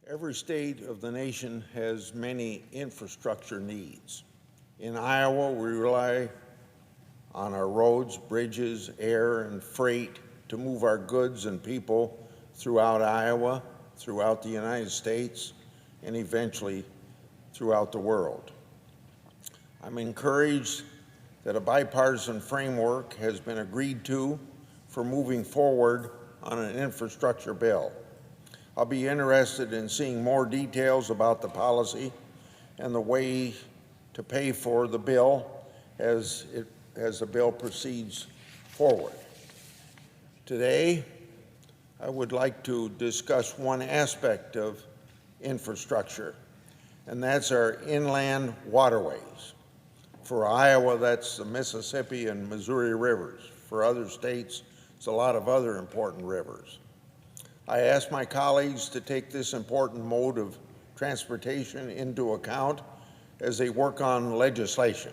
Every state of the nation has many infrastructure needs. In Iowa, we rely on our roads, bridges, air, and freight to move our goods and people throughout Iowa, throughout the United States, and eventually throughout the world. I'm encouraged that a bipartisan framework has been agreed to for moving forward on an infrastructure bill. I'll be interested in seeing more details about the policy and the way to pay for the bill as the bill proceeds forward. Today, I would like to discuss one aspect of infrastructure, and that's our inland waterways. For Iowa, that's the Mississippi and Missouri rivers. For other states, it's a lot of other important rivers. I asked my colleagues to take this important mode of transportation into account as they work on legislation.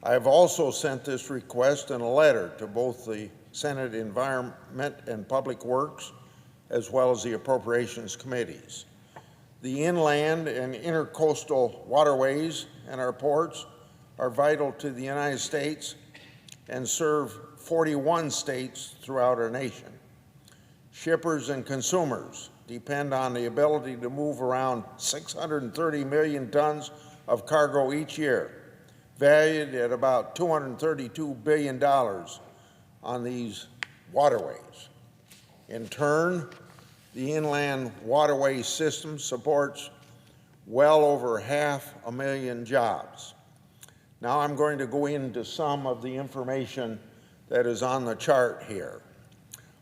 I have also sent this request in a letter to both the Senate Environment and Public Works, as well as the Appropriations Committees. The inland and intercoastal waterways and our ports are vital to the United States and serve 41 states throughout our nation. Shippers and consumers depend on the ability to move around 630 million tons of cargo each year, valued at about $232 billion on these waterways. In turn, the inland waterway system supports well over 500,000 jobs. Now I'm going to go into some of the information that is on the chart here.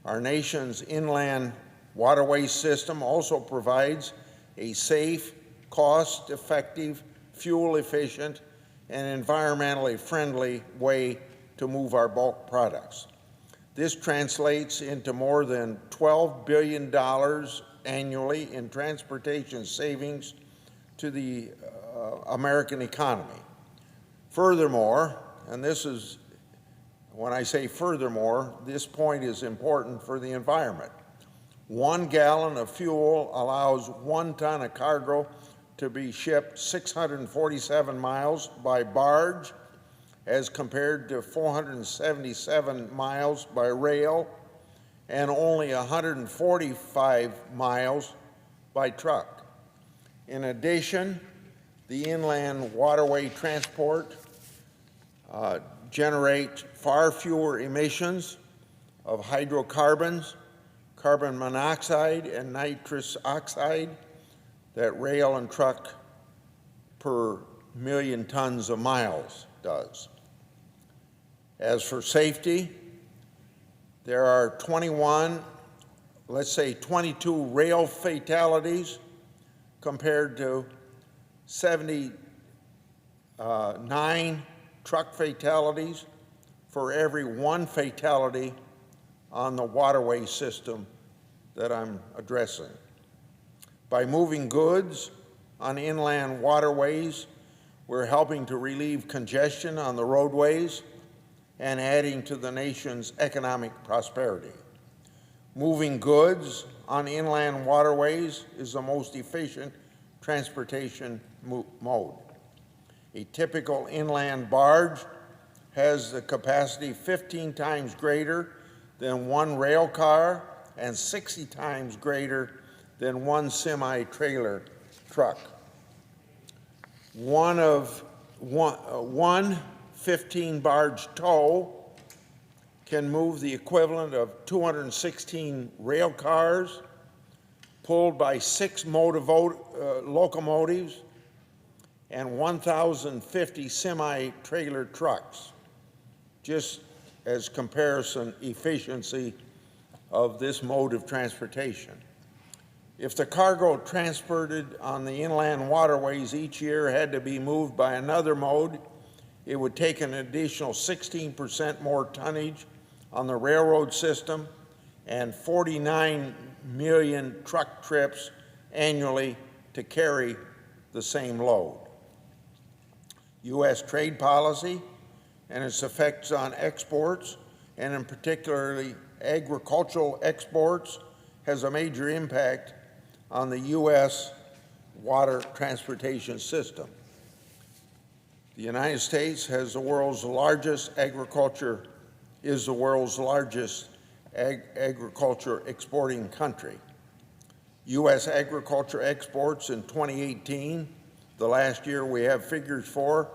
Our nation's inland waterway system also provides a safe, cost-effective, fuel-efficient, and environmentally friendly way to move our bulk products. This translates into more than $12 billion annually in transportation savings to the American economy. Furthermore, and this is, when I say furthermore, this point is important for the environment. 1 gallon of fuel allows 1 ton of cargo to be shipped 647 miles by barge as compared to 477 miles by rail and only 145 miles by truck. In addition, the inland waterway transport generate far fewer emissions of hydrocarbons, carbon monoxide, and nitrous oxide that rail and truck per million tons of miles does. As for safety, there are 22 rail fatalities compared to 79 truck fatalities for every 1 fatality on the waterway system that I'm addressing. By moving goods on inland waterways, we're helping to relieve congestion on the roadways and adding to the nation's economic prosperity. Moving goods on inland waterways is the most efficient transportation mode. A typical inland barge has the capacity 15 times greater than 1 rail car and 60 times greater than 1 semi-trailer truck. One 15-barge tow can move the equivalent of 216 rail cars pulled by 6 locomotives and 1,050 semi-trailer trucks, just as comparison efficiency of this mode of transportation. If the cargo transported on the inland waterways each year had to be moved by another mode, it would take an additional 16% more tonnage on the railroad system and 49 million truck trips annually to carry the same load. U.S. trade policy and its effects on exports, and in particularly agricultural exports, has a major impact on the U.S. water transportation system. The United States is the world's largest agriculture exporting country. U.S. agriculture exports in 2018, the last year we have figures for,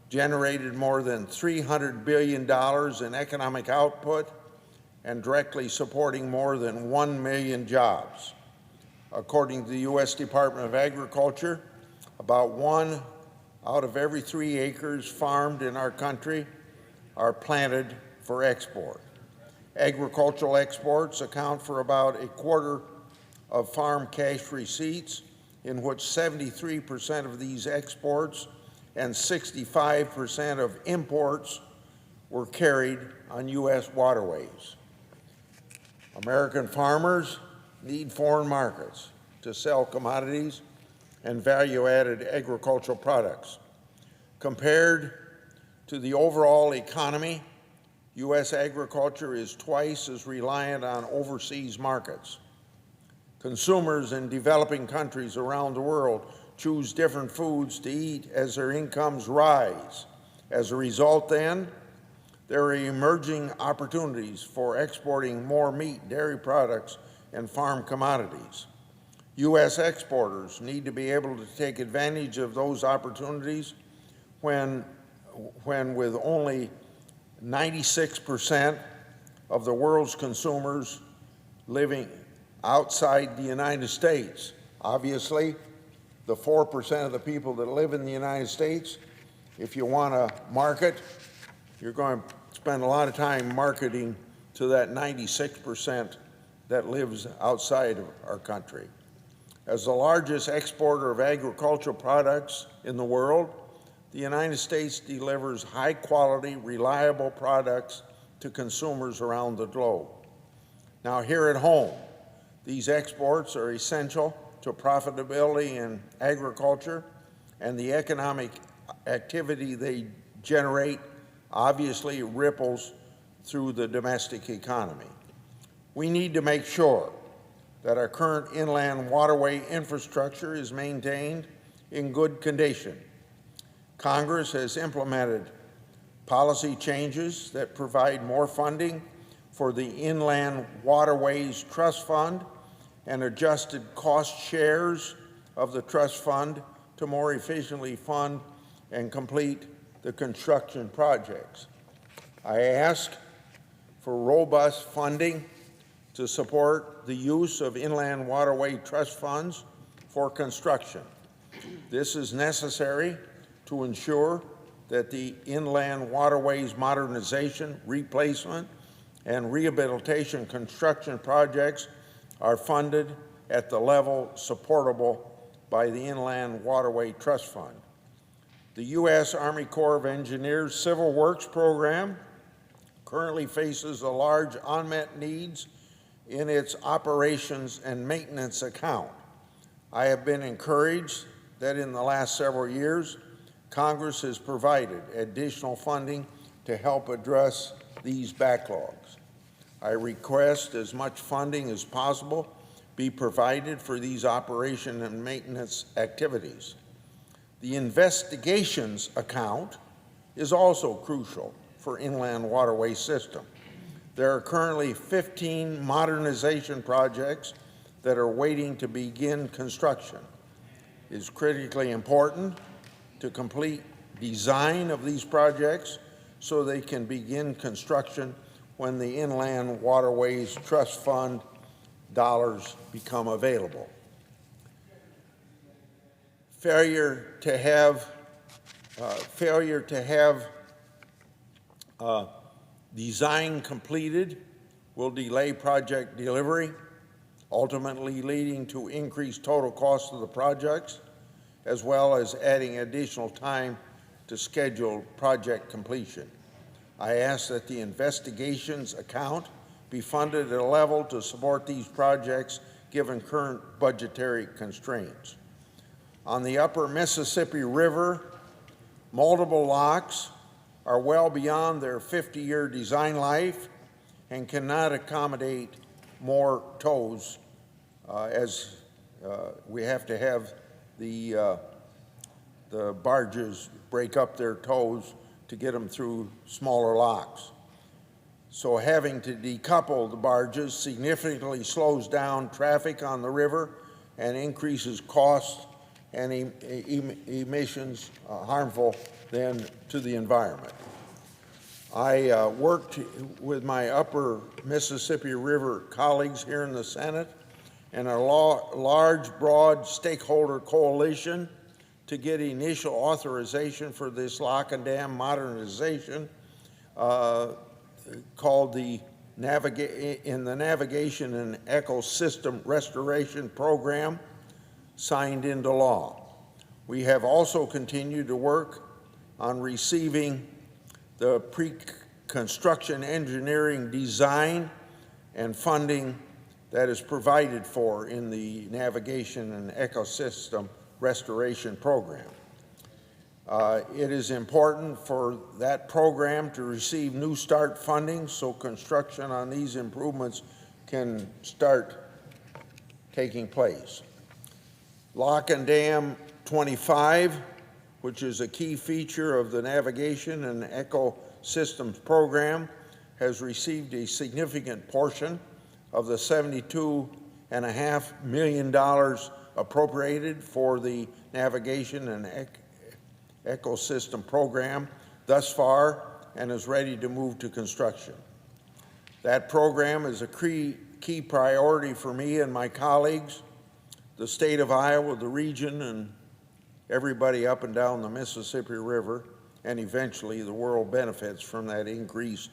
generated more than $300 billion in economic output and directly supporting more than 1 million jobs. According to the U.S. Department of Agriculture, about 1 out of every 3 acres farmed in our country are planted for export. Agricultural exports account for about 1/4 of farm cash receipts, in which 73% of these exports and 65% of imports were carried on U.S. waterways. American farmers need foreign markets to sell commodities and value-added agricultural products. Compared to the overall economy, U.S. agriculture is twice as reliant on overseas markets. Consumers in developing countries around the world choose different foods to eat as their incomes rise. As a result, then, there are emerging opportunities for exporting more meat, dairy products, and farm commodities. U.S. exporters need to be able to take advantage of those opportunities when with only 96% of the world's consumers living outside the United States. Obviously, the 4% of the people that live in the United States, if you want to market, you're going to spend a lot of time marketing to that 96% that lives outside of our country. As the largest exporter of agricultural products in the world, the United States delivers high-quality, reliable products to consumers around the globe. Now, here at home, these exports are essential to profitability in agriculture, and the economic activity they generate obviously ripples through the domestic economy. We need to make sure that our current inland waterway infrastructure is maintained in good condition. Congress has implemented policy changes that provide more funding for the Inland Waterways Trust Fund and adjusted cost shares of the trust fund to more efficiently fund and complete the construction projects. I ask for robust funding to support the use of inland waterway trust funds for construction. This is necessary to ensure that the inland waterways modernization, replacement, and rehabilitation construction projects are funded at the level supportable by the Inland Waterway Trust Fund. The U.S. Army Corps of Engineers Civil Works Program currently faces a large unmet needs in its operations and maintenance account. I have been encouraged that in the last several years, Congress has provided additional funding to help address these backlogs. I request as much funding as possible be provided for these operation and maintenance activities. The investigations account is also crucial for inland waterway system. There are currently 15 modernization projects that are waiting to begin construction. It is critically important to complete design of these projects so they can begin construction when the Inland Waterways Trust Fund dollars become available. Failure to have design completed will delay project delivery, ultimately leading to increased total cost of the projects, as well as adding additional time to schedule project completion. I ask that the investigations account be funded at a level to support these projects given current budgetary constraints. On the upper Mississippi River, multiple locks are well beyond their 50-year design life and cannot accommodate more tows as We have to have the barges break up their tows to get them through smaller locks. So having to decouple the barges significantly slows down traffic on the river and increases costs and emissions harmful then to the environment. I worked with my upper Mississippi River colleagues here in the Senate and a large, broad stakeholder coalition to get initial authorization for this lock and dam modernization called the Navigation and Ecosystem Restoration Program, signed into law. We have also continued to work on receiving the pre-construction engineering design and funding that is provided for in the Navigation and Ecosystem Restoration Program. It is important for that program to receive New Start funding so construction on these improvements can start taking place. Lock and Dam 25, which is a key feature of the Navigation and Ecosystems Program, has received a significant portion of the $72.5 million appropriated for the Navigation and Ecosystem Program thus far and is ready to move to construction. That program is a key priority for me and my colleagues, the state of Iowa, the region, and everybody up and down the Mississippi River, and eventually the world benefits from that increased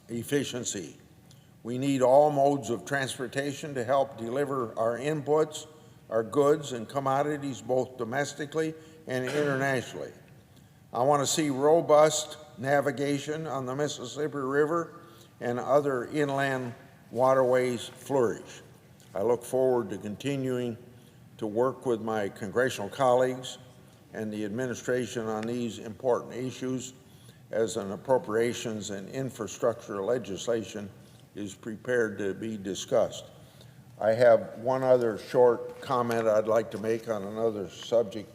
efficiency. We need all modes of transportation to help deliver our inputs, our goods and commodities, both domestically and internationally. I want to see robust navigation on the Mississippi River and other inland waterways flourish. I look forward to continuing to work with my congressional colleagues and the administration on these important issues as an appropriations and infrastructure legislation is prepared to be discussed. I have one other short comment I'd like to make on another subject